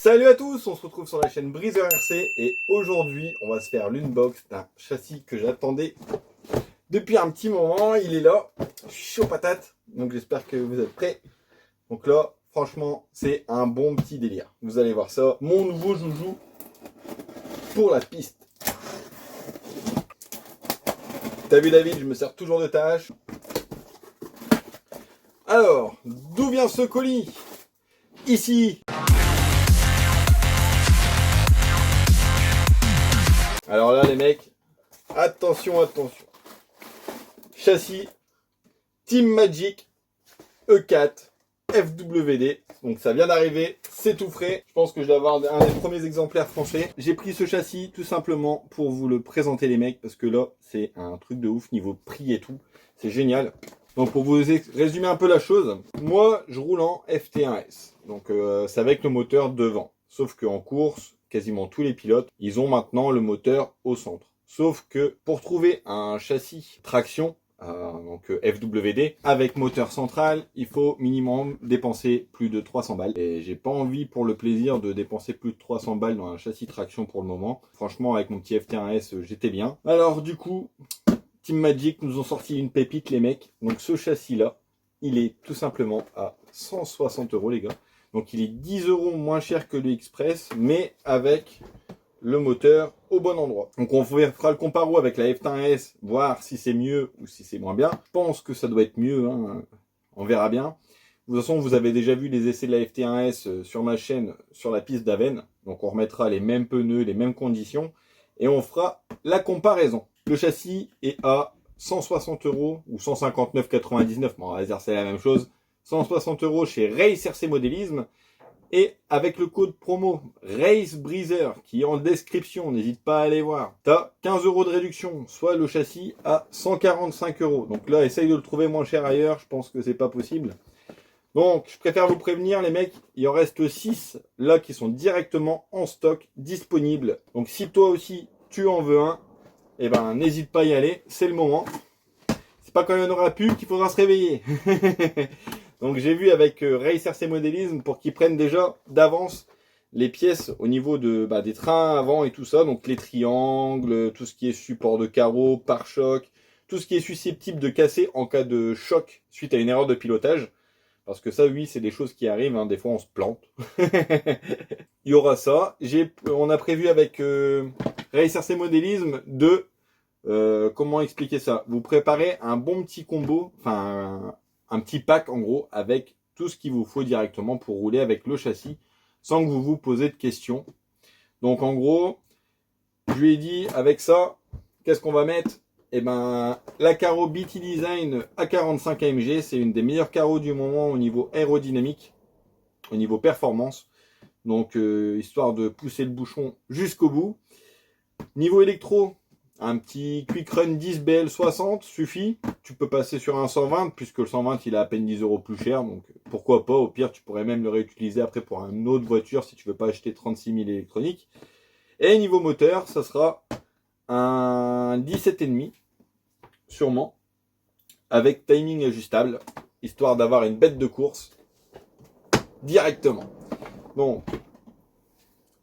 Salut à tous, on se retrouve sur la chaîne Breezer RC et aujourd'hui on va se faire l'unbox d'un châssis que j'attendais depuis un petit moment. Il est là, je suis chaud patate, donc j'espère que vous êtes prêts. Donc là, franchement, c'est un bon petit délire. Vous allez voir ça, mon nouveau joujou pour la piste. T'as vu David, je me sers toujours de tâche. Alors, d'où vient ce colis? Ici. Alors là les mecs, attention, attention. Châssis Team Magic E4 FWD. Donc ça vient d'arriver, c'est tout frais. Je pense que je dois avoir un des premiers exemplaires français. J'ai pris ce châssis tout simplement pour vous le présenter les mecs. Parce que là, c'est un truc de ouf niveau prix et tout. C'est génial. Donc pour vous résumer un peu la chose, moi je roule en FT1S. Donc c'est avec le moteur devant. Sauf qu'en course, quasiment tous les pilotes, ils ont maintenant le moteur au centre. Sauf que pour trouver un châssis traction, donc FWD, avec moteur central, il faut minimum dépenser plus de 300 balles. Et j'ai pas envie pour le plaisir de dépenser plus de 300 balles dans un châssis traction pour le moment. Franchement, avec mon petit FT1S, j'étais bien. Alors du coup, Team Magic nous ont sorti une pépite les mecs. Donc ce châssis-là, il est tout simplement à 160 € les gars. Donc il est 10 € moins cher que le Express, mais avec le moteur au bon endroit. Donc on fera le comparo avec la F1S, voir si c'est mieux ou si c'est moins bien. Je pense que ça doit être mieux, hein. On verra bien. De toute façon, vous avez déjà vu les essais de la FT1S sur ma chaîne, sur la piste d'Aven. Donc on remettra les mêmes pneus, les mêmes conditions, et on fera la comparaison. Le châssis est à 160 € ou 159,99 €. Bon, on va dire c'est la même chose. 160 € chez Race RC Modélisme. Et avec le code promo Race Breezer qui est en description, n'hésite pas à aller voir. T'as 15 € de réduction, soit le châssis à 145 €. Donc là, essaye de le trouver moins cher ailleurs, je pense que c'est pas possible. Donc, je préfère vous prévenir les mecs, il en reste 6 là qui sont directement en stock, disponibles. Donc si toi aussi tu en veux un, eh ben n'hésite pas à y aller, c'est le moment. C'est pas quand il n'y en aura plus qu'il faudra se réveiller. Donc j'ai vu avec Race RC Modélisme pour qu'ils prennent déjà d'avance les pièces au niveau de, des trains avant et tout ça. Donc les triangles, tout ce qui est support de carreaux, pare-choc, tout ce qui est susceptible de casser en cas de choc suite à une erreur de pilotage. Parce que ça, oui, c'est des choses qui arrivent, hein. Des fois on se plante. Il y aura ça. On a prévu avec Race RC Modélisme de... comment expliquer ça? Vous préparez un bon petit combo, enfin un petit pack en gros, avec tout ce qu'il vous faut directement pour rouler avec le châssis, sans que vous vous posez de questions. Donc en gros, je lui ai dit, avec ça, qu'est-ce qu'on va mettre? Eh ben, la carreau BT Design A45 AMG, c'est une des meilleures carreaux du moment au niveau aérodynamique, au niveau performance. Donc histoire de pousser le bouchon jusqu'au bout. Niveau électro, un petit Quick Run 10 BL60 suffit. Tu peux passer sur un 120 puisque le 120 il est à peine 10 € plus cher. Donc pourquoi pas, au pire tu pourrais même le réutiliser après pour une autre voiture si tu veux pas acheter 36 000 électroniques. Et niveau moteur, ça sera un 17,5 sûrement avec timing ajustable histoire d'avoir une bête de course directement. Donc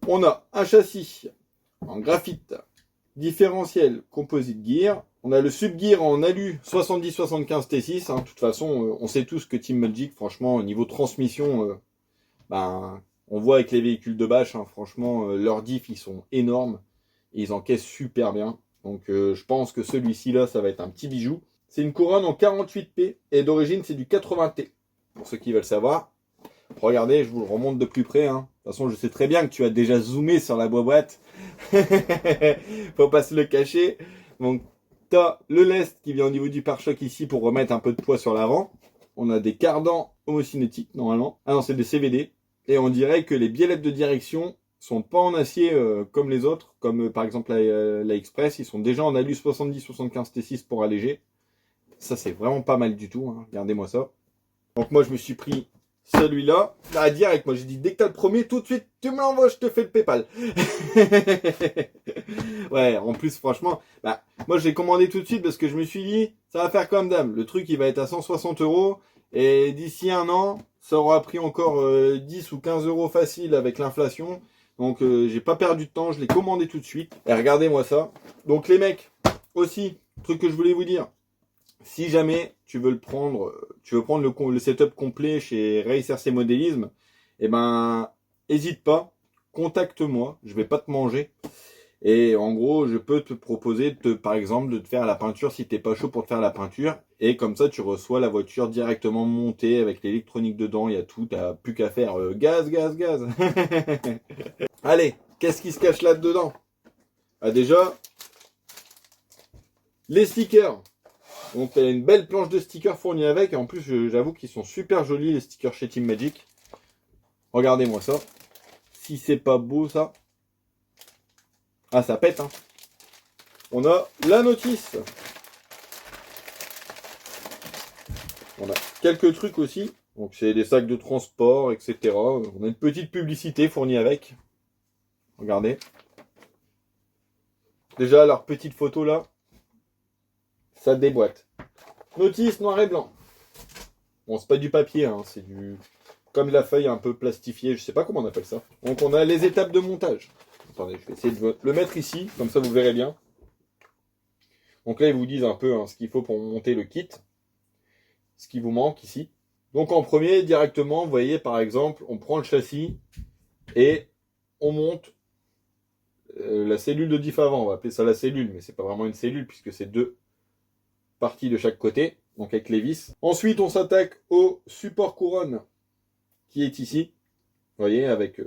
on a un châssis en graphite, différentiel composite gear. On a le subgear en alu 70-75 T6. Hein. De toute façon, on sait tous que Team Magic, franchement, au niveau transmission, on voit avec les véhicules de bâche, hein, franchement, leurs diffs, ils sont énormes. Et ils encaissent super bien. Donc, je pense que celui-ci, là, ça va être un petit bijou. C'est une couronne en 48P. Et d'origine, c'est du 80T. Pour ceux qui veulent savoir. Regardez, je vous le remonte de plus près. Hein. De toute façon, je sais très bien que tu as déjà zoomé sur la boîte. Faut pas se le cacher. Donc, tu as le lest qui vient au niveau du pare-choc ici pour remettre un peu de poids sur l'avant. On a des cardans homocinétiques, normalement. Ah non, c'est des CVD. Et on dirait que les biellettes de direction sont pas en acier comme les autres. Comme par exemple la Express. Ils sont déjà en alu 70-75 T6 pour alléger. Ça, c'est vraiment pas mal du tout. Hein. Regardez-moi ça. Donc moi, je me suis pris... celui-là, là, direct, moi j'ai dit dès que t'as le premier, tout de suite, tu me l'envoies, je te fais le PayPal. Ouais, en plus, franchement, moi j'ai commandé tout de suite parce que je me suis dit, ça va faire comme d'hab. Le truc, il va être à 160 €. Et d'ici un an, ça aura pris encore 10 ou 15 euros facile avec l'inflation. Donc j'ai pas perdu de temps, je l'ai commandé tout de suite. Et regardez-moi ça. Donc les mecs, aussi, truc que je voulais vous dire. Si jamais tu veux prendre le setup complet chez Racer C Modélisme, eh ben, hésite pas, contacte-moi, je vais pas te manger. Et en gros, je peux te proposer, par exemple, de te faire la peinture si t'es pas chaud pour te faire la peinture. Et comme ça, tu reçois la voiture directement montée avec l'électronique dedans. Il y a tout, t'as plus qu'à faire gaz, gaz, gaz. Allez, qu'est-ce qui se cache là-dedans? Ah déjà, les stickers. Donc il y a une belle planche de stickers fournie avec. Et en plus, j'avoue qu'ils sont super jolis les stickers chez Team Magic. Regardez-moi ça. Si c'est pas beau ça. Ah, ça pète, hein. On a la notice. On a quelques trucs aussi. Donc c'est des sacs de transport, etc. On a une petite publicité fournie avec. Regardez. Déjà, leur petite photo là. Ça déboîte. Notice noir et blanc. Bon, c'est pas du papier, hein, c'est du... comme la feuille un peu plastifiée, je sais pas comment on appelle ça. Donc on a les étapes de montage. Attendez, je vais essayer de le mettre ici, comme ça vous verrez bien. Donc là, ils vous disent un peu hein, ce qu'il faut pour monter le kit. Ce qui vous manque ici. Donc en premier, directement, vous voyez par exemple, on prend le châssis et on monte la cellule de diff avant. On va appeler ça la cellule, mais c'est pas vraiment une cellule puisque c'est deux parties de chaque côté, donc avec les vis. Ensuite, on s'attaque au support couronne qui est ici. Vous voyez, avec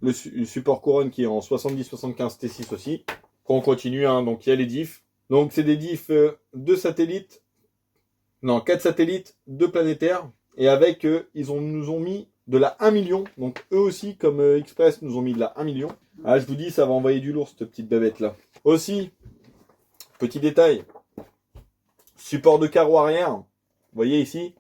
le support couronne qui est en 70-75 T6 aussi. On continue, hein, donc il y a les diffs. Donc c'est des diffs 2 satellites, non 4 satellites, 2 planétaires. Et avec nous ont mis de la 1 million. Donc eux aussi, comme Express, nous ont mis de la 1 million. Ah, je vous dis, ça va envoyer du lourd cette petite bébête là. Aussi, petit détail, support de carreau arrière. Vous voyez ici,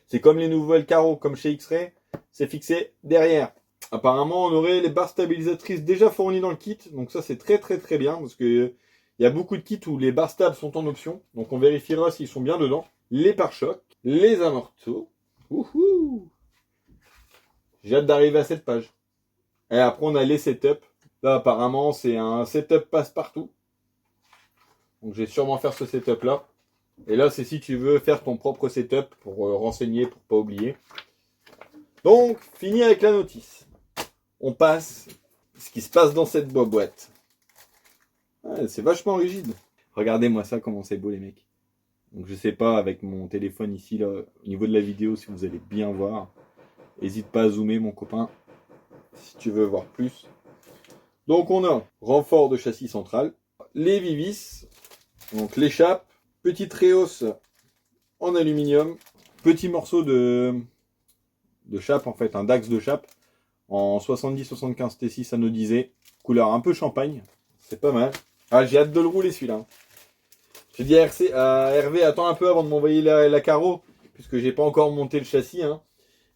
c'est comme les nouvelles carreaux, comme chez X-Ray, c'est fixé derrière. Apparemment, on aurait les barres stabilisatrices déjà fournies dans le kit. Donc ça, c'est très très très bien. Parce que il y a beaucoup de kits où les barres stables sont en option. Donc on vérifiera s'ils sont bien dedans. Les pare-chocs, les amortos. Wouhou! J'ai hâte d'arriver à cette page. Et après, on a les setups. Là, apparemment, c'est un setup passe-partout. Donc je vais sûrement faire ce setup-là. Et là, c'est si tu veux faire ton propre setup pour renseigner, pour pas oublier. Donc, fini avec la notice. On passe ce qui se passe dans cette boîte. Ah, c'est vachement rigide. Regardez-moi ça, comment c'est beau les mecs. Donc je sais pas avec mon téléphone ici, là, au niveau de la vidéo, si vous allez bien voir. N'hésite pas à zoomer mon copain, si tu veux voir plus. Donc on a renfort de châssis central, les vivis, donc l'échappe, petite réhausse en aluminium, petit morceau de chape en fait, un dax de chape en 70-75 T6 anodisé, couleur un peu champagne, c'est pas mal. Ah, j'ai hâte de le rouler celui-là. J'ai dit à Hervé, attends un peu avant de m'envoyer la carreau, puisque j'ai pas encore monté le châssis, hein.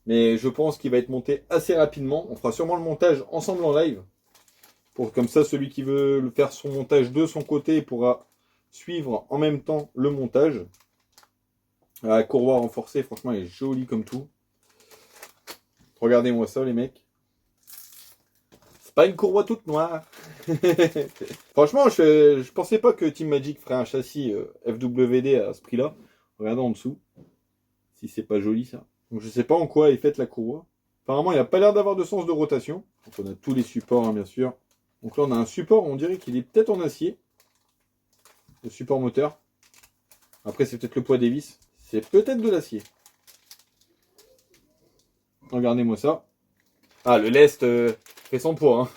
Mais je pense qu'il va être monté assez rapidement. On fera sûrement le montage ensemble en live. Pour comme ça, celui qui veut faire son montage de son côté pourra suivre en même temps le montage. La courroie renforcée, franchement, elle est jolie comme tout. Regardez-moi ça, les mecs. C'est pas une courroie toute noire. Franchement, je pensais pas que Team Magic ferait un châssis FWD à ce prix-là. Regardez en dessous. Si c'est pas joli, ça. Donc, je sais pas en quoi est faite la courroie. Apparemment, il n'y a pas l'air d'avoir de sens de rotation. Donc, on a tous les supports, hein, bien sûr. Donc là, on a un support, on dirait qu'il est peut-être en acier. Le support moteur. Après, c'est peut-être le poids des vis. C'est peut-être de l'acier. Regardez-moi ça. Ah, le lest fait son poids. Hein.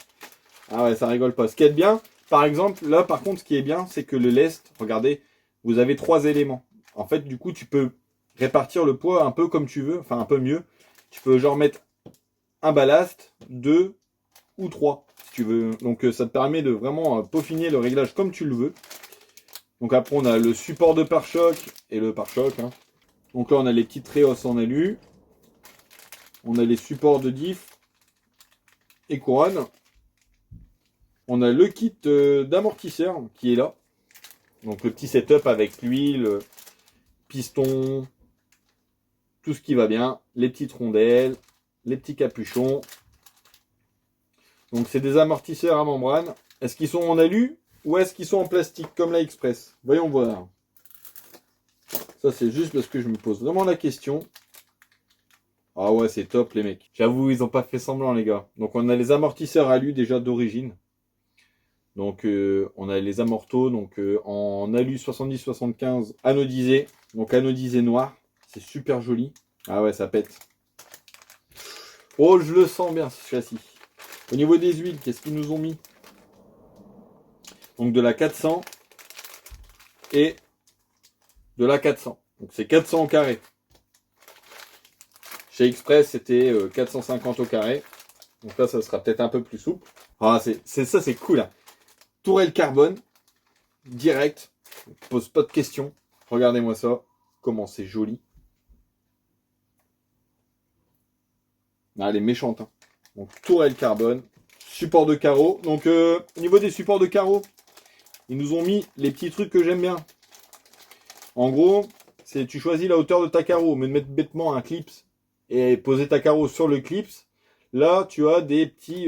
Ah ouais, ça rigole pas. Ce qui est bien, par exemple, là, par contre, ce qui est bien, c'est que le lest, regardez, vous avez 3 éléments. En fait, du coup, tu peux répartir le poids un peu comme tu veux, enfin un peu mieux. Tu peux genre mettre un ballast, 2 ou 3 si tu veux. Donc ça te permet de vraiment peaufiner le réglage comme tu le veux. Donc après on a le support de pare-choc et le pare-choc. Hein. Donc là on a les petites réhausses en alu. On a les supports de diff et couronne. On a le kit d'amortisseur qui est là. Donc le petit setup avec l'huile, pistons, tout ce qui va bien, les petites rondelles, les petits capuchons. Donc c'est des amortisseurs à membrane. Est-ce qu'ils sont en alu ou est-ce qu'ils sont en plastique comme la Express? Voyons voir. Ça c'est juste parce que je me pose vraiment la question. Ah ouais, c'est top les mecs. J'avoue, ils ont pas fait semblant les gars. Donc on a les amortisseurs alu déjà d'origine. Donc on a les amortos donc en alu 70-75 anodisé. Donc anodisé noir. C'est super joli. Ah ouais, ça pète. Oh, je le sens bien ce châssis. Au niveau des huiles, qu'est-ce qu'ils nous ont mis? Donc de la 400 et de la 400. Donc c'est 400 au carré. Chez Express, c'était 450 au carré. Donc là, ça sera peut-être un peu plus souple. Ah, ça, c'est cool. Hein. Tourelle carbone, direct. Pose pas de questions. Regardez-moi ça. Comment c'est joli. Ah, elle est méchante. Hein. Donc tourelle carbone. Support de carreaux. Donc au niveau des supports de carreaux, ils nous ont mis les petits trucs que j'aime bien. En gros, c'est tu choisis la hauteur de ta carreau, mais de mettre bêtement un clips et poser ta carreau sur le clips. Là, tu as des petits,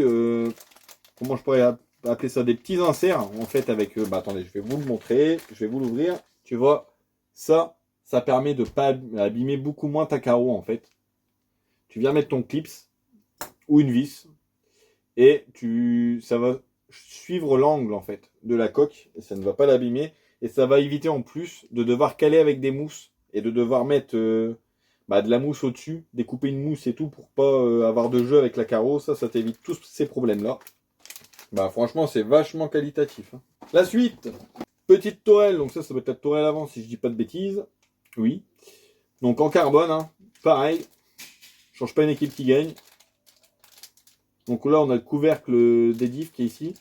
comment je pourrais appeler ça, des petits inserts en fait avec. Attendez, je vais vous le montrer, je vais vous l'ouvrir. Tu vois, ça permet de pas abîmer beaucoup moins ta carreau en fait. Tu viens mettre ton clips ou une vis et ça va suivre l'angle en fait de la coque et ça ne va pas l'abîmer et ça va éviter en plus de devoir caler avec des mousses et de devoir mettre de la mousse au-dessus, découper une mousse et tout pour pas avoir de jeu avec la carreau. Ça t'évite tous ces problèmes là. Franchement c'est vachement qualitatif. Hein. La suite, petite tourelle, donc ça doit être la tourelle avant si je dis pas de bêtises. Oui. Donc en carbone, hein, pareil. Change pas une équipe qui gagne. Donc là, on a le couvercle des diffs qui est ici.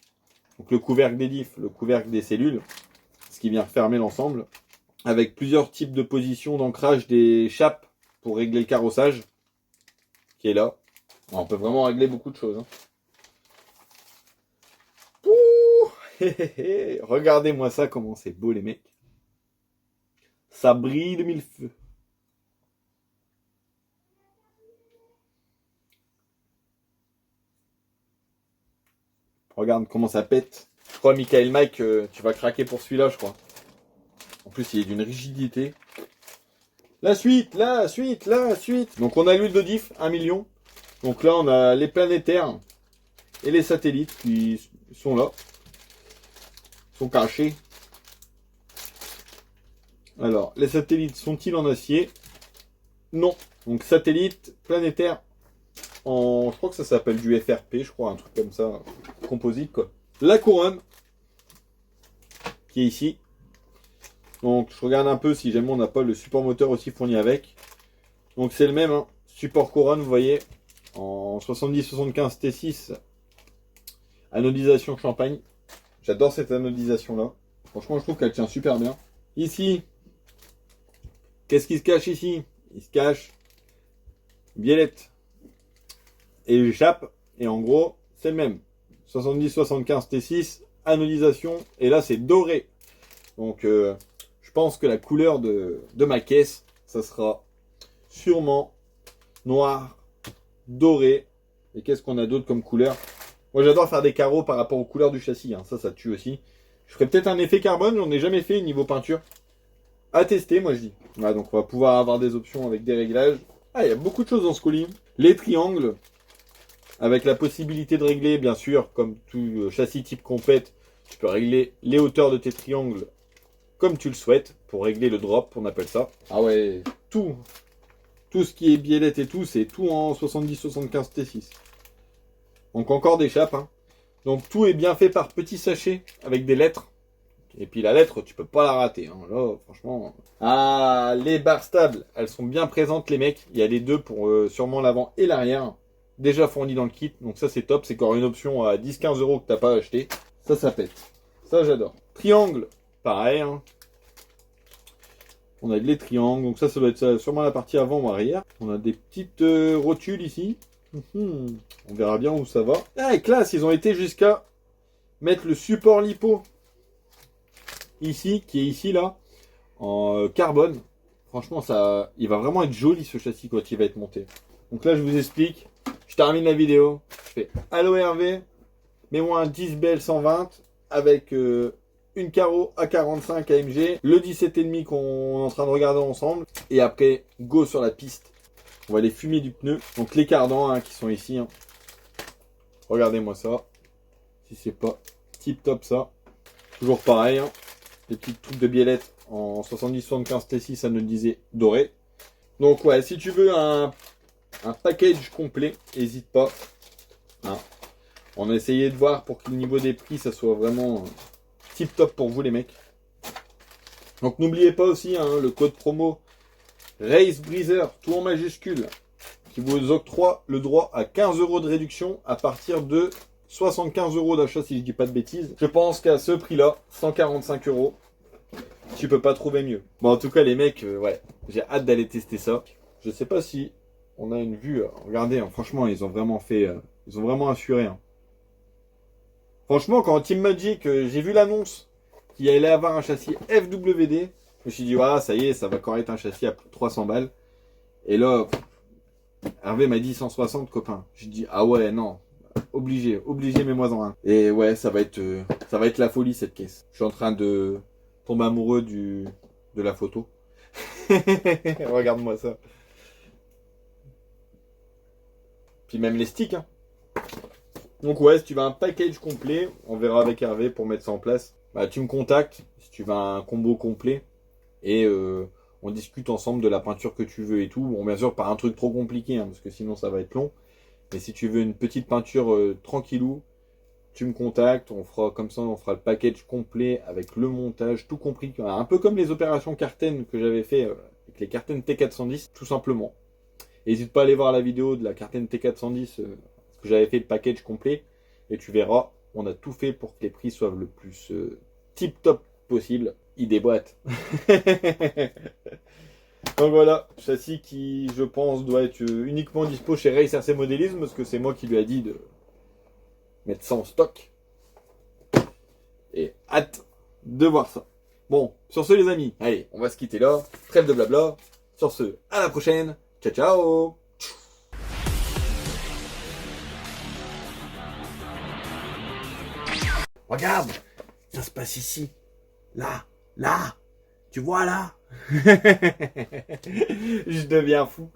Donc le couvercle des diffs, le couvercle des cellules, ce qui vient fermer l'ensemble. Avec plusieurs types de positions d'ancrage des chapes pour régler le carrossage, qui est là. On peut vraiment régler beaucoup de choses. Hein. Regardez-moi ça, comment c'est beau les mecs. Ça brille de mille feux. Regarde comment ça pète. Je crois, Michael Mike, tu vas craquer pour celui-là, je crois. En plus, il est d'une rigidité. La suite. Donc, on a l'huile de diff, 1 million. Donc là, on a les planétaires et les satellites qui sont là. Sont cachés. Alors, les satellites sont-ils en acier? Non. Donc, satellite, planétaire, je crois que ça s'appelle du FRP, je crois, un truc comme ça, composite, quoi. La couronne, qui est ici. Donc, je regarde un peu si jamais on n'a pas le support moteur aussi fourni avec. Donc, c'est le même, hein. Support couronne, vous voyez, en 70-75 T6, anodisation champagne. J'adore cette anodisation-là. Franchement, je trouve qu'elle tient super bien. Ici, qu'est-ce qui se cache ici? Il se cache biellette et chape. Et en gros, c'est le même. 70-75 T6, anodisation. Et là, c'est doré. Donc, je pense que la couleur de ma caisse, ça sera sûrement noir, doré. Et qu'est-ce qu'on a d'autre comme couleur? Moi, j'adore faire des carreaux par rapport aux couleurs du châssis. Hein. Ça tue aussi. Je ferai peut-être un effet carbone. J'en ai jamais fait niveau peinture. À tester, moi, je dis. Voilà, donc, on va pouvoir avoir des options avec des réglages. Ah, il y a beaucoup de choses dans ce colis. Les triangles. Avec la possibilité de régler, bien sûr, comme tout châssis type compète, tu peux régler les hauteurs de tes triangles comme tu le souhaites pour régler le drop, on appelle ça. Ah ouais, tout ce qui est biellette et tout, c'est tout en 70-75 T6. Donc encore des chapes. Hein. Donc tout est bien fait par petits sachets avec des lettres. Et puis la lettre, tu peux pas la rater. Hein. Là, franchement. Ah, les barres stables, elles sont bien présentes, les mecs. Il y a les deux pour sûrement l'avant et l'arrière. Déjà fourni dans le kit. Donc ça, c'est top. C'est encore une option à 10-15 € que t'as pas acheté. Ça pète. Ça, j'adore. Triangle, pareil. Hein. On a les triangles. Donc ça doit être sûrement la partie avant ou arrière. On a des petites rotules ici. On verra bien où ça va. Ah, et classe, ils ont été jusqu'à mettre le support lipo. Ici, qui est ici, là, en carbone. Franchement, il va vraiment être joli ce châssis quand il va être monté. Donc là, je vous explique. Je termine la vidéo. Je fais Allo Hervé, mets-moi un 10 BL 120 avec une carreau A45 AMG, le 17,5 qu'on est en train de regarder ensemble. Et après, go sur la piste. On va aller fumer du pneu. Donc les cardans hein, qui sont ici. Hein. Regardez-moi ça. Si c'est pas tip top ça. Toujours pareil. Hein. Des petites trucs de biellette en 70-75 T6, ça nous disait doré. Donc ouais, si tu veux un package complet, n'hésite pas. Hein. On a essayé de voir pour que le niveau des prix, ça soit vraiment tip top pour vous les mecs. Donc n'oubliez pas aussi hein, le code promo Race Breezer, tout en majuscule, qui vous octroie le droit à 15 € de réduction à partir de 75 € d'achat si je dis pas de bêtises. Je pense qu'à ce prix-là, 145 €, tu peux pas trouver mieux. Bon en tout cas les mecs, ouais, j'ai hâte d'aller tester ça. Je sais pas si on a une vue. Regardez, hein, franchement ils ont vraiment fait, ils ont vraiment assuré. Hein. Franchement quand Team Magic, j'ai vu l'annonce qu'il allait avoir un châssis FWD. Je me suis dit, voilà, ça y est, ça va encore être un châssis à plus de 300 balles. Et là, Hervé m'a dit 160, copain. J'ai dit, ah ouais, non, obligé, mets-moi en un. Et ouais, ça va être la folie, cette caisse. Je suis en train de tomber amoureux de la photo. Regarde-moi ça. Puis même les sticks, hein. Donc ouais, si tu veux un package complet, on verra avec Hervé pour mettre ça en place. Bah, tu me contactes si tu veux un combo complet. Et on discute ensemble de la peinture que tu veux et tout. Bon, bien sûr, pas un truc trop compliqué, hein, parce que sinon ça va être long. Mais si tu veux une petite peinture tranquillou, tu me contactes. On fera comme ça, on fera le package complet avec le montage, tout compris. Un peu comme les opérations Carten que j'avais fait avec les Carten T410, tout simplement. N'hésite pas à aller voir la vidéo de la Carten T410, que j'avais fait le package complet. Et tu verras, on a tout fait pour que les prix soient le plus tip top possible. Il déboîte. Donc voilà, châssis qui, je pense, doit être uniquement dispo chez Race RC Modélisme, parce que c'est moi qui lui ai dit de mettre ça en stock. Et hâte de voir ça. Bon, sur ce les amis, allez, on va se quitter là. Trêve de blabla. Sur ce, à la prochaine. Ciao, ciao. Regarde, ça se passe ici. Là. Là, tu vois là. Je deviens fou.